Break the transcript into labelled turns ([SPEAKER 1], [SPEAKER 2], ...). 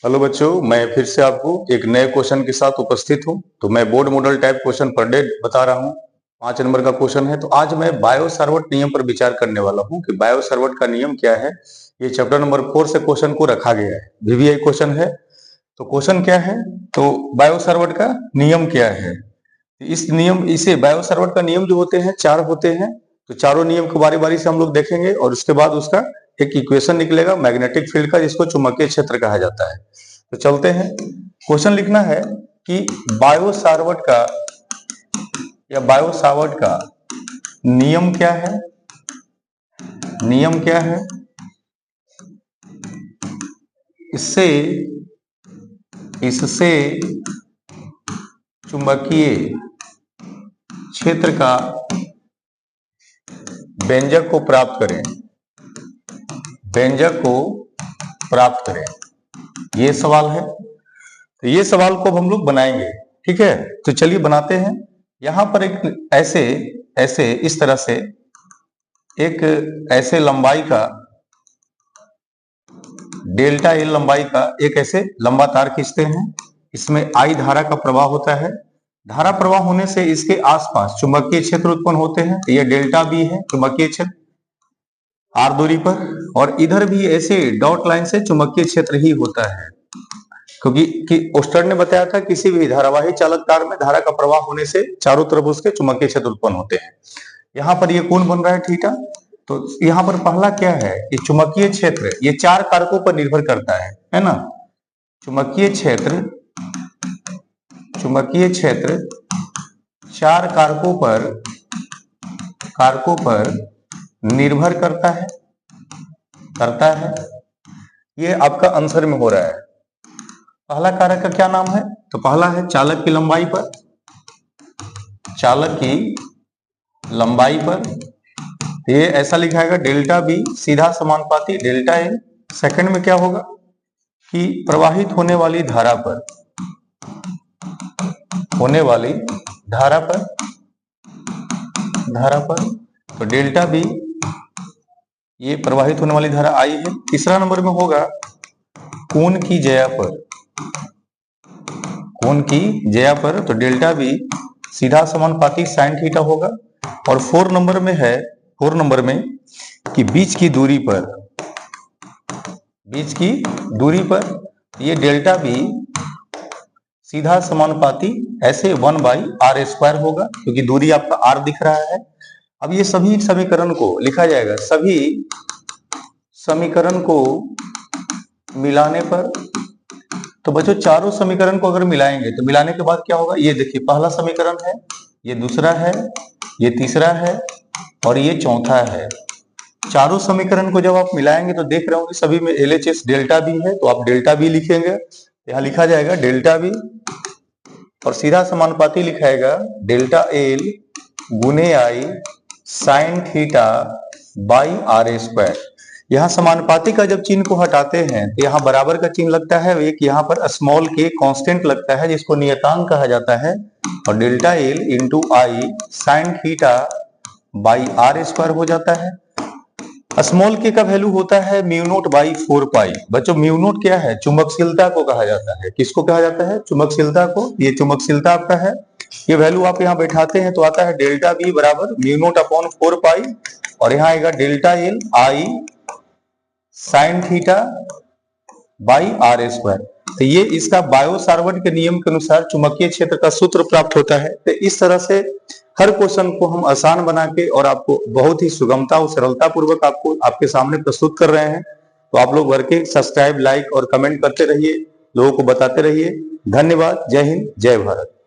[SPEAKER 1] Hello बच्चों, मैं फिर से आपको एक नए क्वेश्चन के साथ उपस्थित हूं। तो मैं board model type question per day बता रहा हूं। 5 नंबर का क्वेश्चन है। तो आज मैं बायो सावर्ट नियम पर विचार करने वाला हूं कि बायो सावर्ट का नियम क्या है। ये चैप्टर नंबर 4 से क्वेश्चन को रखा गया है, वीवीआई क्वेश्चन है। तो क्वेश्चन क्या है, तो बायो सावर्ट का नियम क्या है। इसे बायो सावर्ट का नियम जो होते हैं 4 होते हैं। तो चारों नियम को बारी बारी से हम लोग देखेंगे और उसके बाद उसका एक इक्वेशन निकलेगा मैग्नेटिक फील्ड का, जिसको चुंबकीय क्षेत्र कहा जाता है। तो चलते हैं, क्वेश्चन लिखना है कि बायो सावर्ट का नियम क्या है। नियम क्या है, इससे चुंबकीय क्षेत्र का व्यंजक को प्राप्त करें। ये सवाल है। तो ये सवाल को हम लोग बनाएंगे, ठीक है। तो चलिए बनाते हैं। यहां पर एक ऐसे इस तरह से ऐसे लंबाई का डेल्टा एल लंबाई का एक ऐसे लंबा तार खींचते हैं। इसमें आई धारा का प्रवाह होता है। धारा प्रवाह होने से इसके आसपास चुंबकीय क्षेत्र उत्पन्न होते हैं। यह डेल्टा बी है चुंबकीय क्षेत्र आर दूरी पर, और इधर भी ऐसे डॉट लाइन से चुंबकीय क्षेत्र ही होता है। क्योंकि ओस्टर ने बताया था किसी भी धारावाही चालक तार में धारा का प्रवाह होने से चारों तरफ उसके चुंबकीय क्षेत्र उत्पन्न होते हैं। यहाँ पर ये कोण बन रहा है थीटा। तो यहाँ पर पहला क्या है कि चुंबकीय क्षेत्र ये 4 कारकों पर निर्भर करता है ना। चुंबकीय क्षेत्र 4 कारकों पर निर्भर करता है। ये आपका आंसर में हो रहा है। पहला कारक का क्या नाम है, तो पहला है चालक की लंबाई पर ये ऐसा लिखाएगा डेल्टा बी सीधा समानुपाती डेल्टा एल। सेकंड में क्या होगा कि प्रवाहित होने वाली धारा पर तो डेल्टा बी ये प्रवाहित होने वाली धारा आई है। तीसरा नंबर में होगा कोण की जया पर तो डेल्टा बी सीधा समानुपाती साइन थीटा होगा। और 4 नंबर में कि बीच की दूरी पर ये डेल्टा बी सीधा समानुपाती ऐसे 1/r² होगा, क्योंकि दूरी आपका r दिख रहा है। अब ये सभी समीकरण को लिखा जाएगा। सभी समीकरण को मिलाने पर, तो बच्चों चारों समीकरण को अगर मिलाएंगे तो मिलाने के बाद क्या होगा, ये देखिए पहला समीकरण है, ये दूसरा है, ये तीसरा है और ये चौथा है। चारों समीकरण को जब आप मिलाएंगे तो देख रहे होंगे सभी में LHS डेल्टा बी है। तो आप डेल्टा बी लिखेंगे, यहां लिखा जाएगा डेल्टा बी और सीधा समानुपाती लिखाएगा डेल्टा एल गुने आई साइन थीटा बाई r²। यहाँ समानुपाती का जब चिन्ह को हटाते हैं तो यहाँ बराबर का चिन्ह लगता है, एक यहाँ पर स्मॉल के कांस्टेंट लगता है जिसको नियतांक कहा जाता है, और delta L into I sine theta by r² हो जाता है। स्मॉल के का वैल्यू होता है म्यू नोट बाई 4 पाई। बच्चों म्यू नोट क्या है, चुंबकशीलता को कहा जाता है। किसको कहा जाता है, चुंबकशीलता को। ये चुंबकशीलता आपका है। ये वैल्यू आप यहाँ बैठाते हैं तो आता है डेल्टा बी बराबर म्यू नोट अपॉन 4 पाई, और यहाँ आएगा delta L I sine theta by r²। तो ये इसका बायो सावर्ट के नियम के अनुसार चुंबकीय क्षेत्र का सूत्र प्राप्त होता है। तो इस तरह से हर क्वेश्चन को हम आसान बना के और आपको बहुत ही सुगमता और सरलता पूर्वक आपको आपके सामने प्रस्तुत कर रहे हैं। तो आप लोग वर्क सब्सक्राइब, लाइक और कमेंट करते रहिए, लोगों को बताते रहिए। धन्यवाद। जय हिंद, जय भारत।